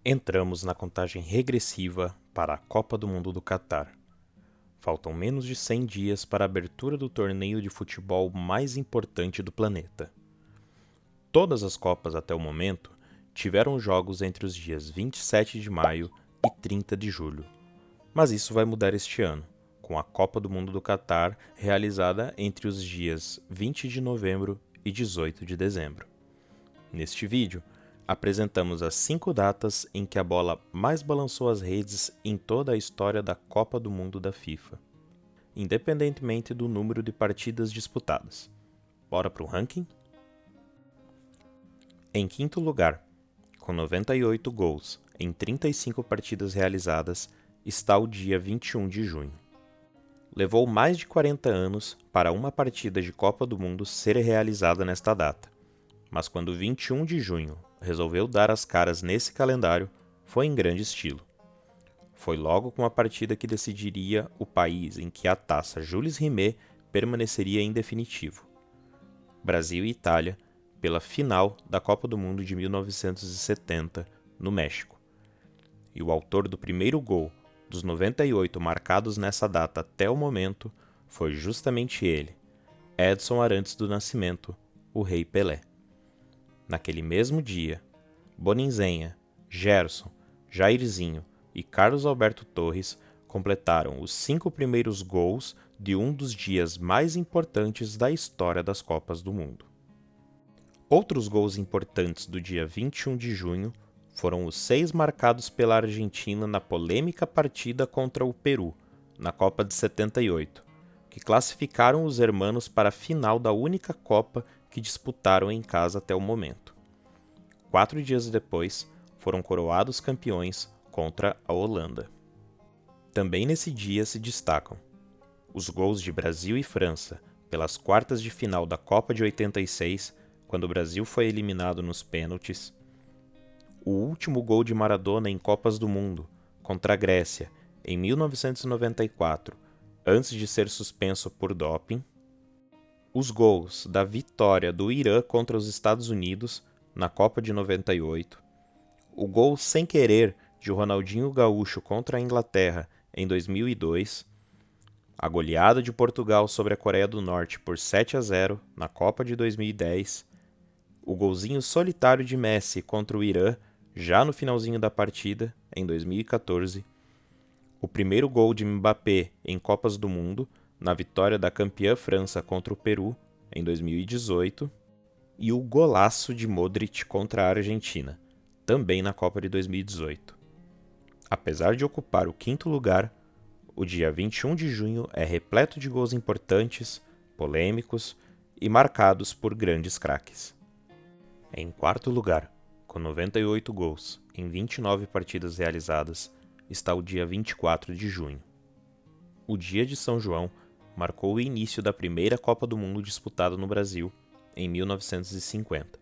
Entramos na contagem regressiva para a Copa do Mundo do Catar. Faltam menos de 100 dias para a abertura do torneio de futebol mais importante do planeta. Todas as Copas até o momento tiveram jogos entre os dias 27 de maio e 30 de julho. Mas isso vai mudar este ano, com a Copa do Mundo do Catar realizada entre os dias 20 de novembro e 18 de dezembro. Neste vídeo, apresentamos as 5 datas em que a bola mais balançou as redes em toda a história da Copa do Mundo da FIFA, independentemente do número de partidas disputadas. Bora pro ranking? Em quinto lugar, com 98 gols em 35 partidas realizadas, está o dia 21 de junho. Levou mais de 40 anos para uma partida de Copa do Mundo ser realizada nesta data, mas quando 21 de junho resolveu dar as caras nesse calendário, foi em grande estilo. Foi logo com a partida que decidiria o país em que a taça Jules Rimet permaneceria em definitivo. Brasil e Itália, pela final da Copa do Mundo de 1970, no México. E o autor do primeiro gol dos 98 marcados nessa data até o momento foi justamente ele, Edson Arantes do Nascimento, o Rei Pelé. Naquele mesmo dia, Boninzenha, Gerson, Jairzinho e Carlos Alberto Torres completaram os 5 primeiros gols de um dos dias mais importantes da história das Copas do Mundo. Outros gols importantes do dia 21 de junho foram os 6 marcados pela Argentina na polêmica partida contra o Peru, na Copa de 78, que classificaram os hermanos para a final da única Copa que disputaram em casa até o momento. 4 dias depois, foram coroados campeões contra a Holanda. Também nesse dia se destacam os gols de Brasil e França pelas quartas de final da Copa de 86, quando o Brasil foi eliminado nos pênaltis, o último gol de Maradona em Copas do Mundo, contra a Grécia, em 1994, antes de ser suspenso por doping, os gols da vitória do Irã contra os Estados Unidos, na Copa de 98, o gol sem querer de Ronaldinho Gaúcho contra a Inglaterra, em 2002, a goleada de Portugal sobre a Coreia do Norte por 7-0 na Copa de 2010, o golzinho solitário de Messi contra o Irã, já no finalzinho da partida, em 2014, o primeiro gol de Mbappé em Copas do Mundo, na vitória da campeã França contra o Peru, em 2018, e o golaço de Modric contra a Argentina, também na Copa de 2018. Apesar de ocupar o 5º lugar, o dia 21 de junho é repleto de gols importantes, polêmicos e marcados por grandes craques. Em quarto lugar, com 98 gols em 29 partidas realizadas, está o dia 24 de junho. O dia de São João marcou o início da primeira Copa do Mundo disputada no Brasil, em 1950.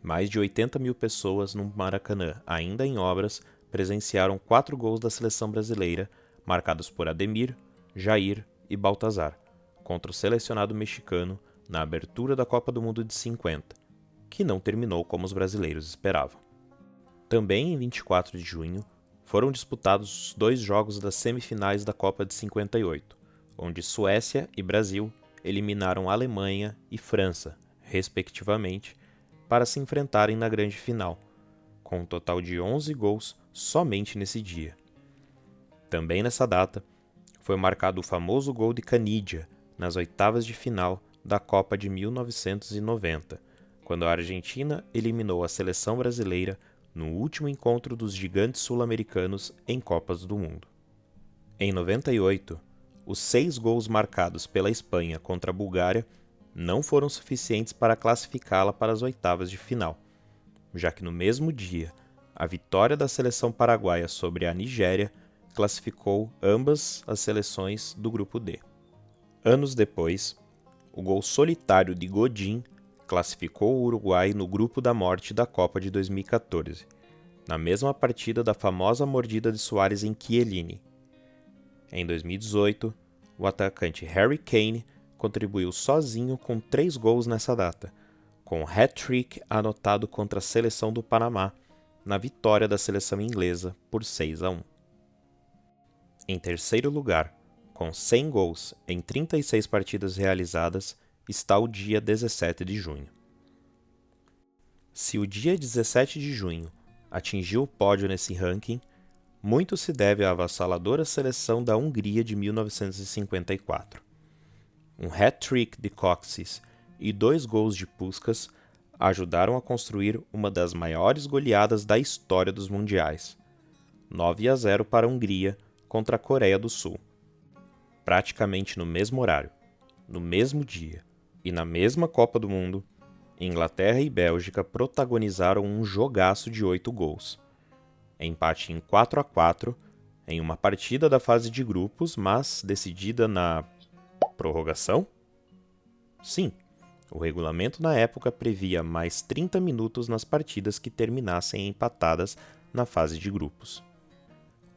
Mais de 80 mil pessoas no Maracanã, ainda em obras, presenciaram 4 gols da seleção brasileira, marcados por Ademir, Jair e Baltazar, contra o selecionado mexicano na abertura da Copa do Mundo de 50, que não terminou como os brasileiros esperavam. Também em 24 de junho, foram disputados os 2 jogos das semifinais da Copa de 58, onde Suécia e Brasil eliminaram Alemanha e França, respectivamente, para se enfrentarem na grande final, com um total de 11 gols somente nesse dia. Também nessa data, foi marcado o famoso gol de Canidia nas oitavas de final da Copa de 1990, quando a Argentina eliminou a seleção brasileira no último encontro dos gigantes sul-americanos em Copas do Mundo. Em 98, os 6 gols marcados pela Espanha contra a Bulgária não foram suficientes para classificá-la para as oitavas de final, já que no mesmo dia, a vitória da seleção paraguaia sobre a Nigéria classificou ambas as seleções do grupo D. Anos depois, o gol solitário de Godin classificou o Uruguai no grupo da morte da Copa de 2014, na mesma partida da famosa mordida de Suárez em Chiellini. Em 2018, o atacante Harry Kane contribuiu sozinho com 3 gols nessa data, com o hat-trick anotado contra a seleção do Panamá na vitória da seleção inglesa por 6-1. Em terceiro lugar, com 100 gols em 36 partidas realizadas, está o dia 17 de junho. Se o dia 17 de junho atingiu o pódio nesse ranking, muito se deve à avassaladora seleção da Hungria de 1954. Um hat-trick de Kocsis e 2 gols de Puskás ajudaram a construir uma das maiores goleadas da história dos mundiais. 9-0 para a Hungria contra a Coreia do Sul. Praticamente no mesmo horário, no mesmo dia e na mesma Copa do Mundo, Inglaterra e Bélgica protagonizaram um jogaço de 8 gols. Empate em 4-4 em uma partida da fase de grupos, mas decidida na prorrogação? Sim, o regulamento na época previa mais 30 minutos nas partidas que terminassem empatadas na fase de grupos.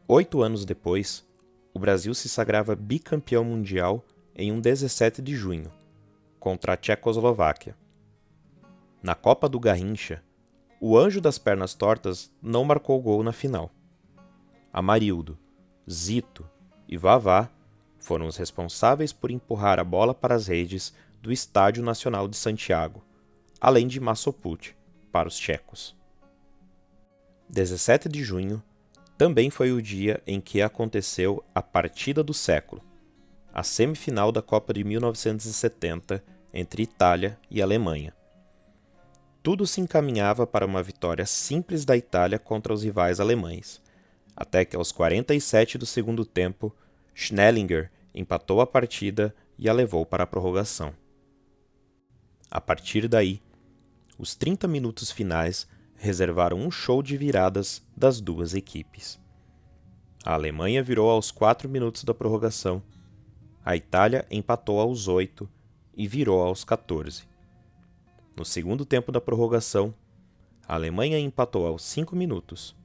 8 anos depois, o Brasil se sagrava bicampeão mundial em um 17 de junho, contra a Tchecoslováquia. Na Copa do Garrincha, o anjo das pernas tortas não marcou gol na final. Amarildo, Zito e Vavá foram os responsáveis por empurrar a bola para as redes do Estádio Nacional de Santiago, além de Masoput, para os tchecos. 17 de junho também foi o dia em que aconteceu a partida do século, a semifinal da Copa de 1970 entre Itália e Alemanha. Tudo se encaminhava para uma vitória simples da Itália contra os rivais alemães, até que aos 47 do segundo tempo, Schnellinger empatou a partida e a levou para a prorrogação. A partir daí, os 30 minutos finais reservaram um show de viradas das duas equipes. A Alemanha virou aos 4 minutos da prorrogação, a Itália empatou aos 8 e virou aos 14. No segundo tempo da prorrogação, a Alemanha empatou aos 5 minutos,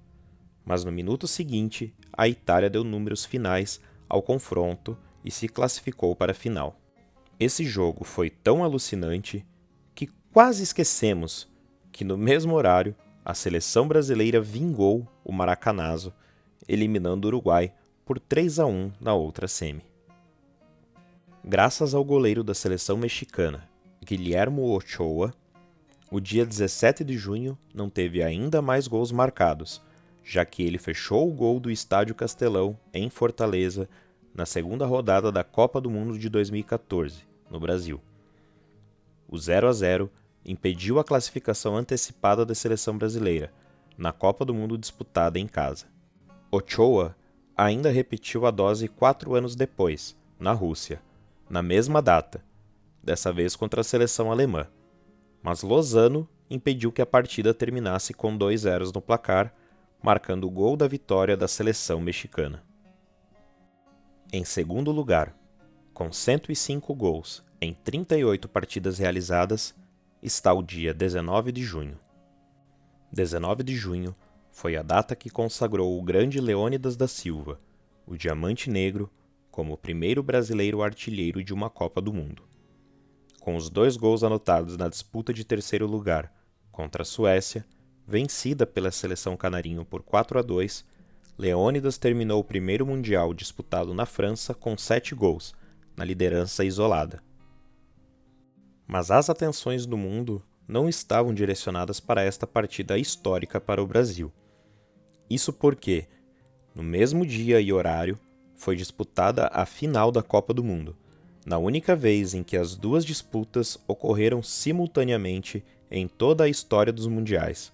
mas no minuto seguinte, a Itália deu números finais ao confronto e se classificou para a final. Esse jogo foi tão alucinante que quase esquecemos que no mesmo horário a seleção brasileira vingou o maracanazo, eliminando o Uruguai por 3-1 na outra semi. Graças ao goleiro da seleção mexicana, Guillermo Ochoa, o dia 17 de junho não teve ainda mais gols marcados, já que ele fechou o gol do Estádio Castelão, em Fortaleza, na segunda rodada da Copa do Mundo de 2014, no Brasil. O 0-0 impediu a classificação antecipada da seleção brasileira, na Copa do Mundo disputada em casa. Ochoa ainda repetiu a dose 4 anos depois, na Rússia, na mesma data, dessa vez contra a seleção alemã. Mas Lozano impediu que a partida terminasse com 2-0 no placar, marcando o gol da vitória da seleção mexicana. Em segundo lugar, com 105 gols em 38 partidas realizadas, está o dia 19 de junho. 19 de junho foi a data que consagrou o grande Leônidas da Silva, o Diamante Negro, como o primeiro brasileiro artilheiro de uma Copa do Mundo. Com os 2 gols anotados na disputa de terceiro lugar contra a Suécia, vencida pela seleção canarinho por 4-2, Leônidas terminou o primeiro Mundial disputado na França com 7 gols, na liderança isolada. Mas as atenções do mundo não estavam direcionadas para esta partida histórica para o Brasil. Isso porque, no mesmo dia e horário, foi disputada a final da Copa do Mundo, na única vez em que as duas disputas ocorreram simultaneamente em toda a história dos mundiais.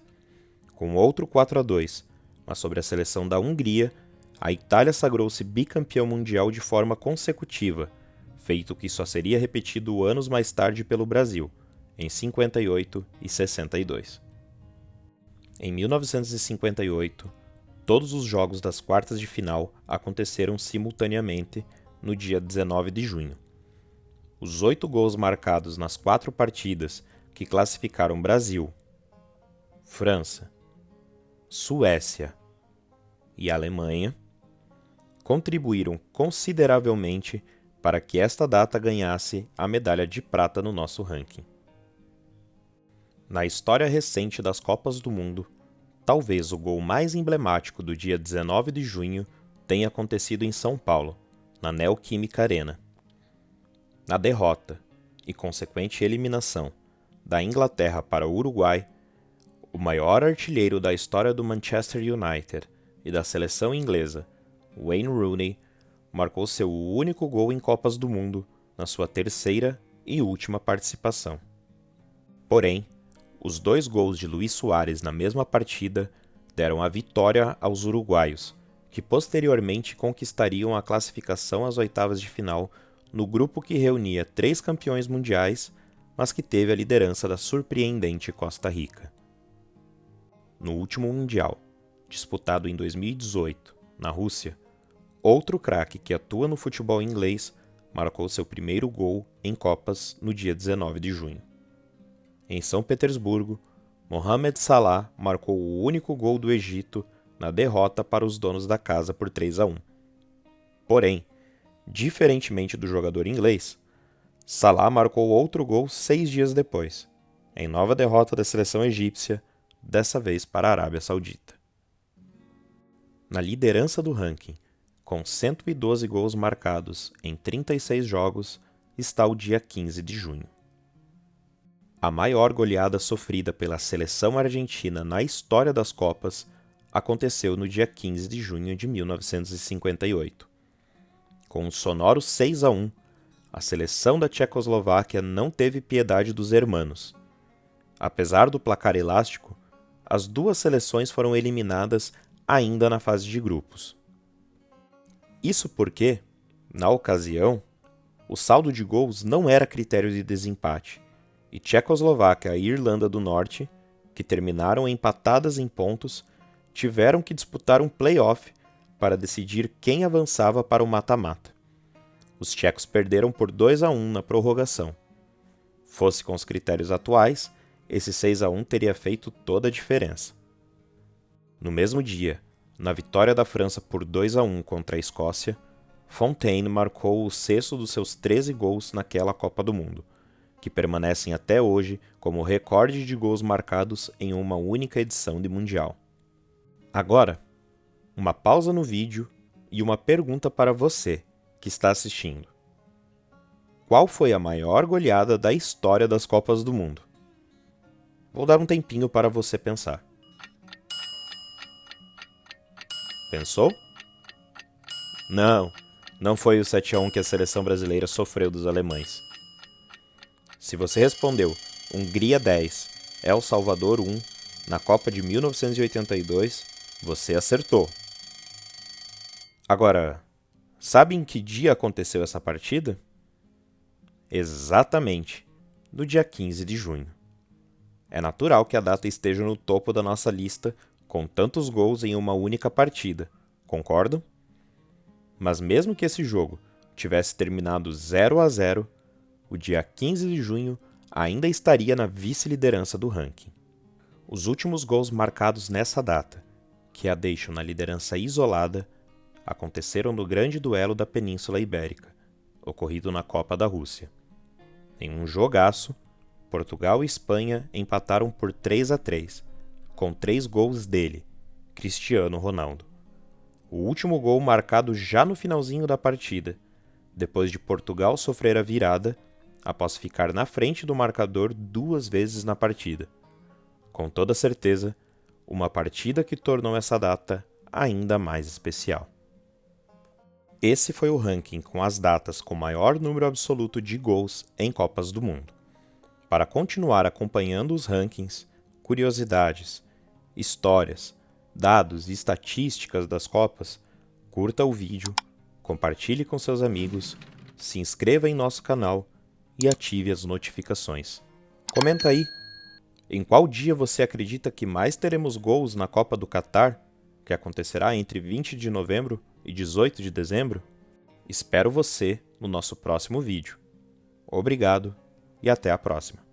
Com outro 4-2, mas sobre a seleção da Hungria, a Itália sagrou-se bicampeão mundial de forma consecutiva, feito que só seria repetido anos mais tarde pelo Brasil, em 58 e 62. Em 1958, todos os jogos das quartas de final aconteceram simultaneamente no dia 19 de junho. Os 8 gols marcados nas 4 partidas que classificaram Brasil, França, Suécia e Alemanha contribuíram consideravelmente para que esta data ganhasse a medalha de prata no nosso ranking. Na história recente das Copas do Mundo, talvez o gol mais emblemático do dia 19 de junho tenha acontecido em São Paulo, na Neoquímica Arena. Na derrota e consequente eliminação da Inglaterra para o Uruguai, o maior artilheiro da história do Manchester United e da seleção inglesa, Wayne Rooney, marcou seu único gol em Copas do Mundo na sua terceira e última participação. Porém, os 2 gols de Luís Soares na mesma partida deram a vitória aos uruguaios, que posteriormente conquistariam a classificação às oitavas de final no grupo que reunia 3 campeões mundiais, mas que teve a liderança da surpreendente Costa Rica. No último Mundial, disputado em 2018, na Rússia, outro craque que atua no futebol inglês marcou seu primeiro gol em Copas no dia 19 de junho. Em São Petersburgo, Mohamed Salah marcou o único gol do Egito na derrota para os donos da casa por 3-1. Porém, diferentemente do jogador inglês, Salah marcou outro gol 6 dias depois, em nova derrota da seleção egípcia, dessa vez para a Arábia Saudita. Na liderança do ranking, com 112 gols marcados em 36 jogos, está o dia 15 de junho. A maior goleada sofrida pela seleção argentina na história das Copas aconteceu no dia 15 de junho de 1958. Com um sonoro 6-1, a seleção da Tchecoslováquia não teve piedade dos hermanos. Apesar do placar elástico, as 2 seleções foram eliminadas ainda na fase de grupos. Isso porque, na ocasião, o saldo de gols não era critério de desempate, e Tchecoslováquia e Irlanda do Norte, que terminaram empatadas em pontos, tiveram que disputar um play-off para decidir quem avançava para o mata-mata. Os tchecos perderam por 2-1 na prorrogação. Fosse com os critérios atuais, esse 6-1 teria feito toda a diferença. No mesmo dia, na vitória da França por 2-1 contra a Escócia, Fontaine marcou o 6º dos seus 13 gols naquela Copa do Mundo, que permanecem até hoje como recorde de gols marcados em uma única edição de Mundial. Agora, uma pausa no vídeo e uma pergunta para você que está assistindo. Qual foi a maior goleada da história das Copas do Mundo? Vou dar um tempinho para você pensar. Pensou? Não foi o 7-1 que a seleção brasileira sofreu dos alemães. Se você respondeu Hungria 10, El Salvador 1, na Copa de 1982, você acertou. Agora, sabe em que dia aconteceu essa partida? Exatamente, no dia 15 de junho. É natural que a data esteja no topo da nossa lista com tantos gols em uma única partida, concordam? Mas mesmo que esse jogo tivesse terminado 0-0, o dia 15 de junho ainda estaria na vice-liderança do ranking. Os últimos gols marcados nessa data, que a deixam na liderança isolada, aconteceram no grande duelo da Península Ibérica, ocorrido na Copa da Rússia. Em um jogaço, Portugal e Espanha empataram por 3-3, com 3 gols dele, Cristiano Ronaldo. O último gol marcado já no finalzinho da partida, depois de Portugal sofrer a virada, após ficar na frente do marcador 2 vezes na partida. Com toda certeza, uma partida que tornou essa data ainda mais especial. Esse foi o ranking com as datas com maior número absoluto de gols em Copas do Mundo. Para continuar acompanhando os rankings, curiosidades, histórias, dados e estatísticas das Copas, curta o vídeo, compartilhe com seus amigos, se inscreva em nosso canal e ative as notificações. Comenta aí, em qual dia você acredita que mais teremos gols na Copa do Catar, que acontecerá entre 20 de novembro e 18 de dezembro? Espero você no nosso próximo vídeo. Obrigado e até a próxima.